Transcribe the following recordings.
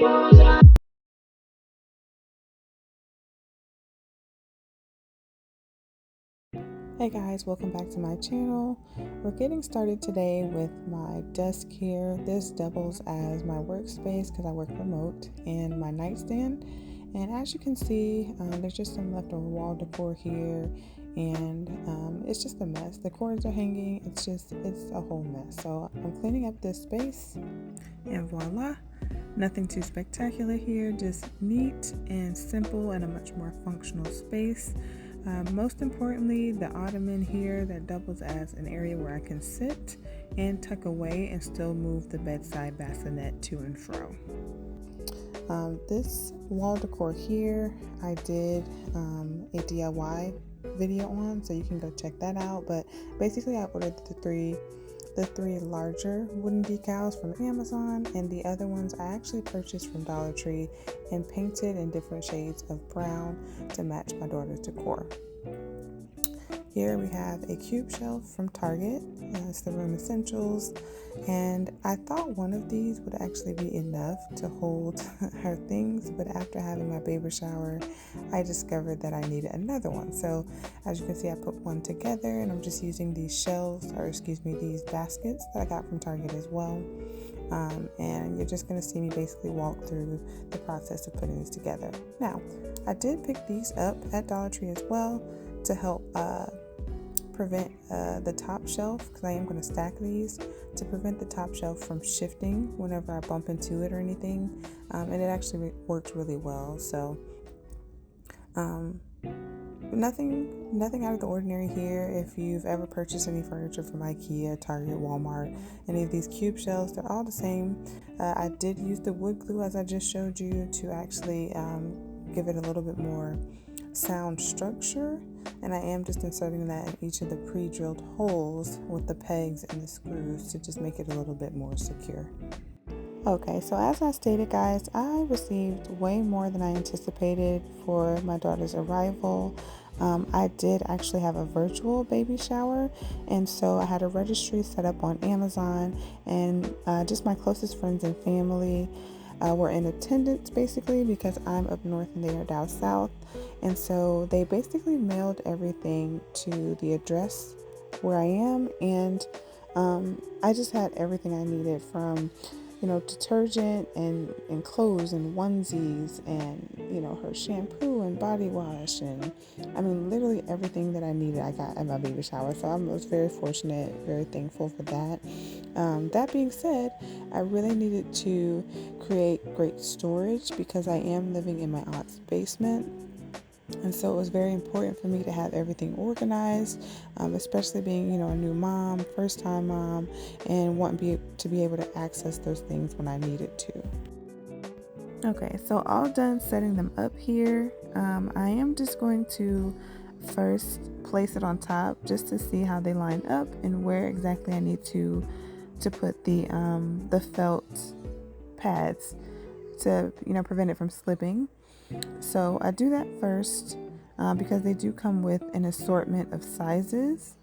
Hey guys, welcome back to my channel. We're getting started today with my desk here. This doubles as my workspace because I work remote, and my nightstand. And as you can see, there's just some leftover wall decor here, and it's just a mess. The cords are hanging. It's a whole mess. So I'm cleaning up this space, and voila. Nothing too spectacular here, just neat and simple and a much more functional space. Most importantly, the ottoman here that doubles as an area where I can sit and tuck away and still move the bedside bassinet to and fro. This wall decor here, I did a DIY video on, so you can go check that out. But basically, I ordered the three larger wooden decals from Amazon, and the other ones I actually purchased from Dollar Tree and painted in different shades of brown to match my daughter's decor. Here we have a cube shelf from Target. It's the Room Essentials, and I thought one of these would actually be enough to hold her things, but after having my baby shower, I discovered that I needed another one. So as you can see, I put one together, and I'm just using these these baskets that I got from Target as well. And you're just going to see me basically walk through the process of putting these together. Now, I did pick these up at Dollar Tree as well to help prevent the top shelf, because I am going to stack these to prevent the top shelf from shifting whenever I bump into it or anything, and it actually worked really well. So nothing out of the ordinary here. If you've ever purchased any furniture from IKEA, Target, Walmart, any of these cube shelves, they're all the same. I did use the wood glue, as I just showed you, to actually give it a little bit more sound structure, and I am just inserting that in each of the pre-drilled holes with the pegs and the screws to just make it a little bit more secure. Okay, so as I stated, guys, I received way more than I anticipated for my daughter's arrival. I did actually have a virtual baby shower, and so I had a registry set up on Amazon, and just my closest friends and family were in attendance, basically, because I'm up north and they are down south. And so they basically mailed everything to the address where I am, and I just had everything I needed, from detergent and clothes and onesies, and her shampoo and body wash, and I mean literally everything that I needed I got at my baby shower. So I was very fortunate, very thankful for that. That being said, I really needed to create great storage because I am living in my aunt's basement. And so it was very important for me to have everything organized, especially being, a new mom, first-time mom, and wanting to be able to access those things when I needed to. Okay, so all done setting them up here. I am just going to first place it on top just to see how they line up and where exactly I need to put the felt pads to prevent it from slipping. So I do that first because they do come with an assortment of sizes,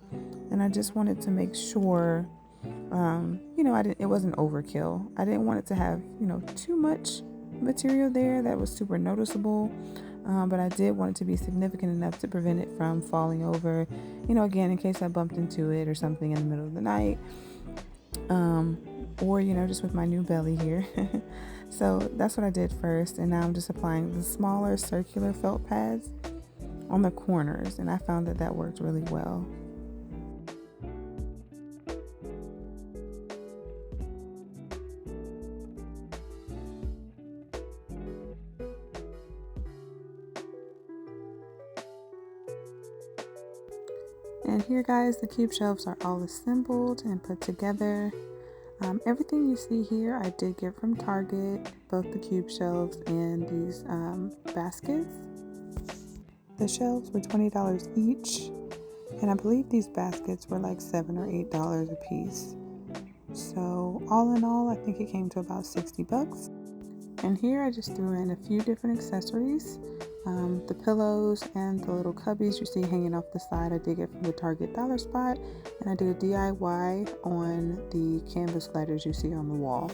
and I just wanted to make sure it wasn't overkill. I didn't want it to have too much material there that was super noticeable, but I did want it to be significant enough to prevent it from falling over, again, in case I bumped into it or something in the middle of the night, or just with my new belly here. So that's what I did first, and now I'm just applying the smaller circular felt pads on the corners, and I found that worked really well. And here, guys, the cube shelves are all assembled and put together. Everything you see here I did get from Target, both the cube shelves and these baskets. The shelves were $20 each, and I believe these baskets were like $7 or $8 a piece. So all in all, I think it came to about $60. And here I just threw in a few different accessories. The pillows and the little cubbies you see hanging off the side, I did get from the Target dollar spot, and I did a DIY on the canvas letters you see on the wall.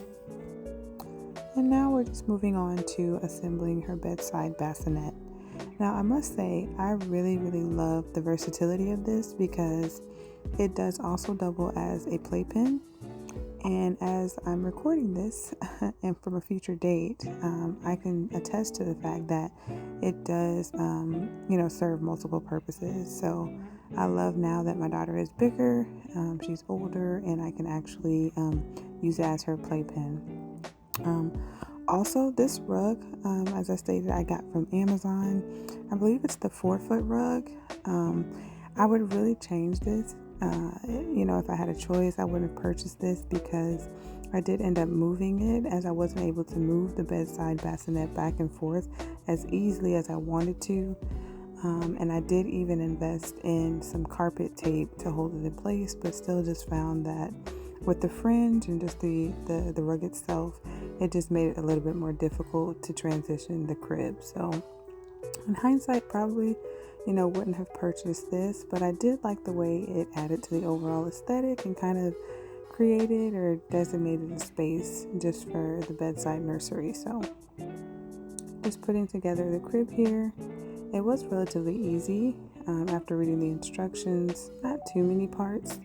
And now we're just moving on to assembling her bedside bassinet. Now I must say I really love the versatility of this because it does also double as a playpen. And as I'm recording this and from a future date, I can attest to the fact that it does, serve multiple purposes. So I love now that my daughter is bigger, she's older, and I can actually use it as her playpen. Also, this rug, as I stated, I got from Amazon. I believe it's the 4-foot rug. I would really change this. If I had a choice, I wouldn't have purchased this because I did end up moving it as I wasn't able to move the bedside bassinet back and forth as easily as I wanted to. And I did even invest in some carpet tape to hold it in place, but still just found that with the fringe and just the rug itself, it just made it a little bit more difficult to transition the crib. So in hindsight, probably wouldn't have purchased this, but I did like the way it added to the overall aesthetic and kind of created or designated a space just for the bedside nursery. So just putting together the crib here, it was relatively easy after reading the instructions. Not too many parts,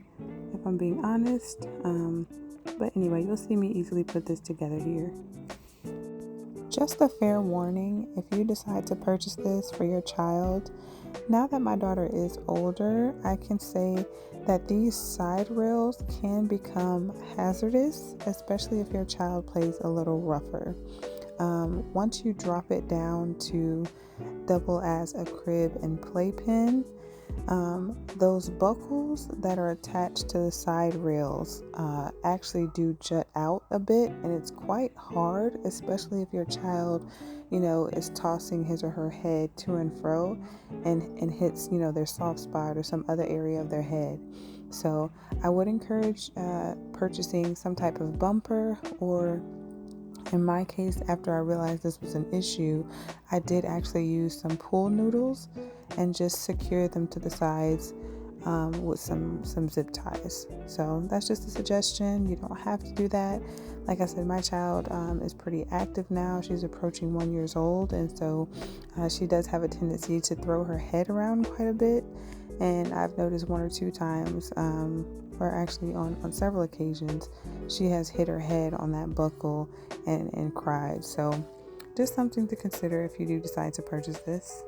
if I'm being honest, but anyway, you'll see me easily put this together here. Just a fair warning, if you decide to purchase this for your child, now that my daughter is older, I can say that these side rails can become hazardous, especially if your child plays a little rougher. Once you drop it down to double as a crib and playpen, those buckles that are attached to the side rails actually do jut out a bit, and it's quite hard, especially if your child is tossing his or her head to and fro and hits their soft spot or some other area of their head. So I would encourage purchasing some type of bumper, or in my case, after I realized this was an issue, I did actually use some pool noodles and just secure them to the sides with some zip ties. So that's just a suggestion. You don't have to do that. Like I said, my child is pretty active now. She's approaching 1 year old, and so she does have a tendency to throw her head around quite a bit. And I've noticed 1 or 2 times, or actually on several occasions, she has hit her head on that buckle and cried. So just something to consider if you do decide to purchase this.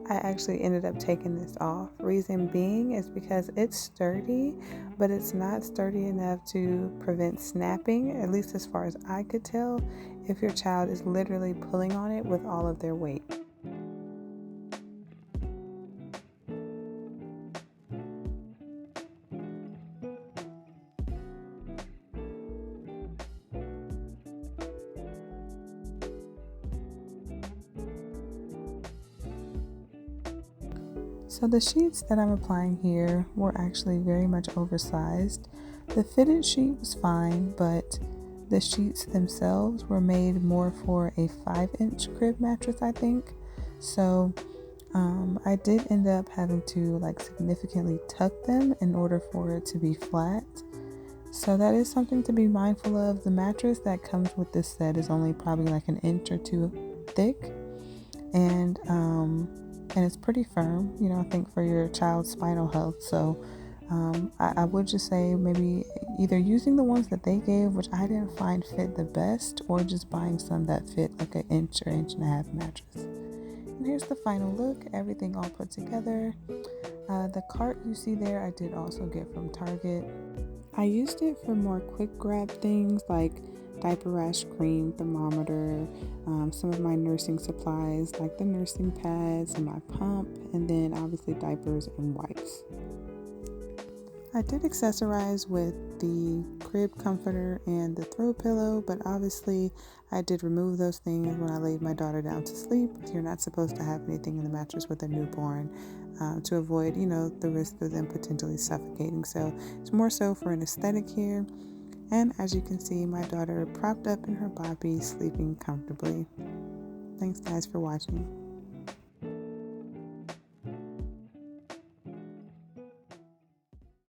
I actually ended up taking this off. Reason being is because it's sturdy, but it's not sturdy enough to prevent snapping, at least as far as I could tell, if your child is literally pulling on it with all of their weight. So the sheets that I'm applying here were actually very much oversized. The fitted sheet was fine, but the sheets themselves were made more for a 5-inch crib mattress, I think. So I did end up having to significantly tuck them in order for it to be flat. So that is something to be mindful of. The mattress that comes with this set is only probably an inch or 2 thick, and it's pretty firm, I think for your child's spinal health. So I would just say maybe either using the ones that they gave, which I didn't find fit the best, or just buying some that fit an inch or inch and a half mattress. And here's the final look, everything all put together. The cart you see there, I did also get from Target. I used it for more quick grab things like diaper rash cream, thermometer, some of my nursing supplies like the nursing pads and my pump, and then obviously diapers and wipes. I did accessorize with the crib comforter and the throw pillow, but obviously I did remove those things when I laid my daughter down to sleep. You're not supposed to have anything in the mattress with a newborn to avoid, the risk of them potentially suffocating. So it's more so for an aesthetic here. And as you can see, my daughter propped up in her boppy, sleeping comfortably. Thanks guys for watching.